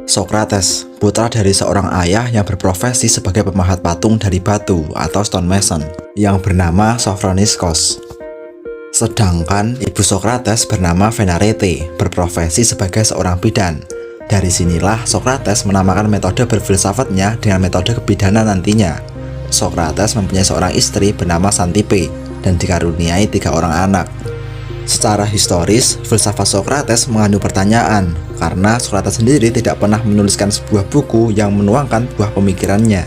Socrates, putra dari seorang ayah yang berprofesi sebagai pemahat patung dari batu atau stonemason yang bernama Sophroniscus. Sedangkan ibu Socrates bernama Venarete, berprofesi sebagai seorang bidan. Dari sinilah Socrates menamakan metode berfilsafatnya dengan metode kebidanan nantinya. Socrates mempunyai seorang istri bernama Xanthippe dan dikaruniai 3 orang anak. Secara historis, filsafat Socrates mengandung pertanyaan karena Socrates sendiri tidak pernah menuliskan sebuah buku yang menuangkan buah pemikirannya.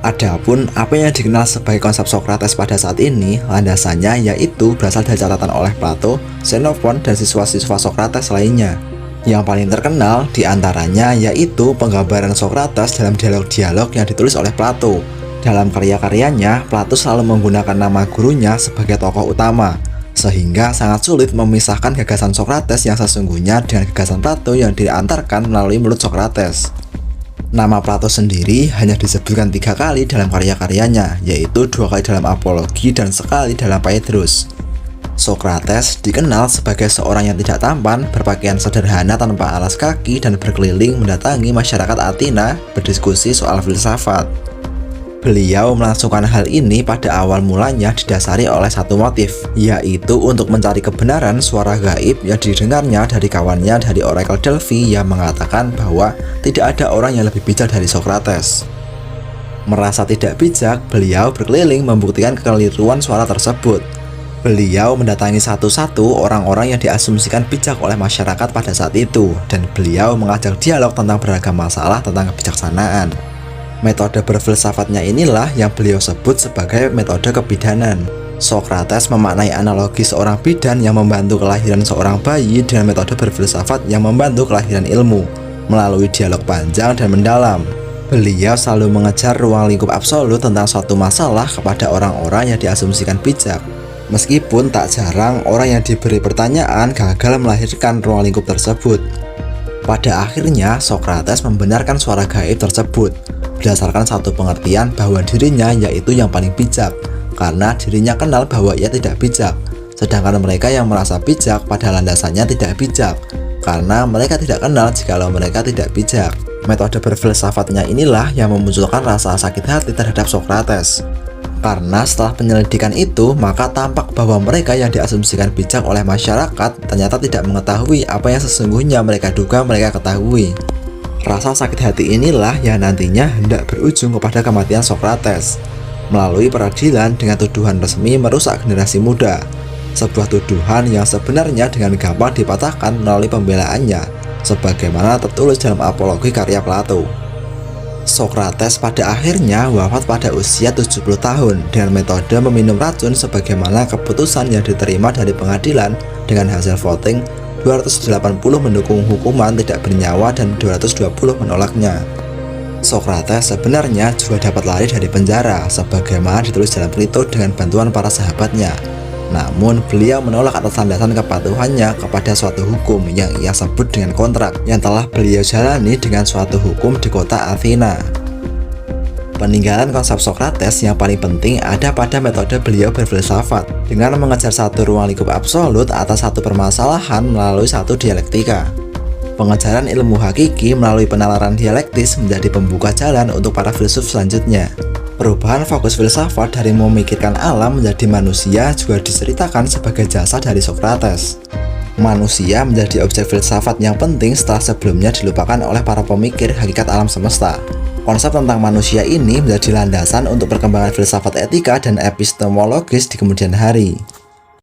Adapun apa yang dikenal sebagai konsep Socrates pada saat ini, landasannya yaitu berasal dari catatan oleh Plato, Xenophon, dan siswa-siswa Socrates lainnya. Yang paling terkenal diantaranya yaitu penggambaran Socrates dalam dialog-dialog yang ditulis oleh Plato. Dalam karya-karyanya, Plato selalu menggunakan nama gurunya sebagai tokoh utama, sehingga sangat sulit memisahkan gagasan Socrates yang sesungguhnya dengan gagasan Plato yang diantarkan melalui mulut Socrates. Nama Plato sendiri hanya disebutkan 3 kali dalam karya-karyanya, yaitu 2 kali dalam Apologi dan sekali dalam Phaedrus. Socrates dikenal sebagai seorang yang tidak tampan, berpakaian sederhana tanpa alas kaki, dan berkeliling mendatangi masyarakat Athena berdiskusi soal filsafat. Beliau melangsungkan hal ini pada awal mulanya didasari oleh satu motif, yaitu untuk mencari kebenaran suara gaib yang didengarnya dari kawannya dari Oracle Delphi yang mengatakan bahwa tidak ada orang yang lebih bijak dari Socrates. Merasa tidak bijak, beliau berkeliling membuktikan kekeliruan suara tersebut. Beliau mendatangi satu-satu orang-orang yang diasumsikan bijak oleh masyarakat pada saat itu, dan beliau mengajak dialog tentang beragam masalah tentang kebijaksanaan. Metode berfilsafatnya inilah yang beliau sebut sebagai metode kebidanan. Socrates memaknai analogi seorang bidan yang membantu kelahiran seorang bayi dengan metode berfilsafat yang membantu kelahiran ilmu, melalui dialog panjang dan mendalam. Beliau selalu mengejar ruang lingkup absolut tentang suatu masalah kepada orang-orang yang diasumsikan bijak. Meskipun tak jarang orang yang diberi pertanyaan gagal melahirkan ruang lingkup tersebut. Pada akhirnya, Socrates membenarkan suara gaib tersebut berdasarkan satu pengertian bahwa dirinya yaitu yang paling bijak, karena dirinya kenal bahwa ia tidak bijak, sedangkan mereka yang merasa bijak pada landasannya tidak bijak, karena mereka tidak kenal jikalau mereka tidak bijak. Metode berfilsafatnya inilah yang memunculkan rasa sakit hati terhadap Socrates. Karena setelah penyelidikan itu, maka tampak bahwa mereka yang diasumsikan bijak oleh masyarakat ternyata tidak mengetahui apa yang sesungguhnya mereka duga mereka ketahui. Rasa sakit hati inilah yang nantinya hendak berujung kepada kematian Socrates melalui peradilan dengan tuduhan resmi merusak generasi muda. Sebuah tuduhan yang sebenarnya dengan gampang dipatahkan melalui pembelaannya, sebagaimana tertulis dalam Apologi karya Plato. Socrates pada akhirnya wafat pada usia 70 tahun dengan metode meminum racun sebagaimana keputusan yang diterima dari pengadilan dengan hasil voting 280 mendukung hukuman tidak bernyawa dan 220 menolaknya. Socrates sebenarnya juga dapat lari dari penjara sebagaimana ditulis dalam Plato dengan bantuan para sahabatnya. Namun beliau menolak atas landasan kepatuhannya kepada suatu hukum yang ia sebut dengan kontrak yang telah beliau jalani dengan suatu hukum di kota Athena. Peninggalan konsep Socrates yang paling penting ada pada metode beliau berfilsafat dengan mengejar satu ruang lingkup absolut atas satu permasalahan melalui satu dialektika. Pengejaran ilmu hakiki melalui penalaran dialektis menjadi pembuka jalan untuk para filsuf selanjutnya. Perubahan fokus filsafat dari memikirkan alam menjadi manusia juga diceritakan sebagai jasa dari Socrates. Manusia menjadi objek filsafat yang penting setelah sebelumnya dilupakan oleh para pemikir hakikat alam semesta. Konsep tentang manusia ini menjadi landasan untuk perkembangan filsafat etika dan epistemologis di kemudian hari.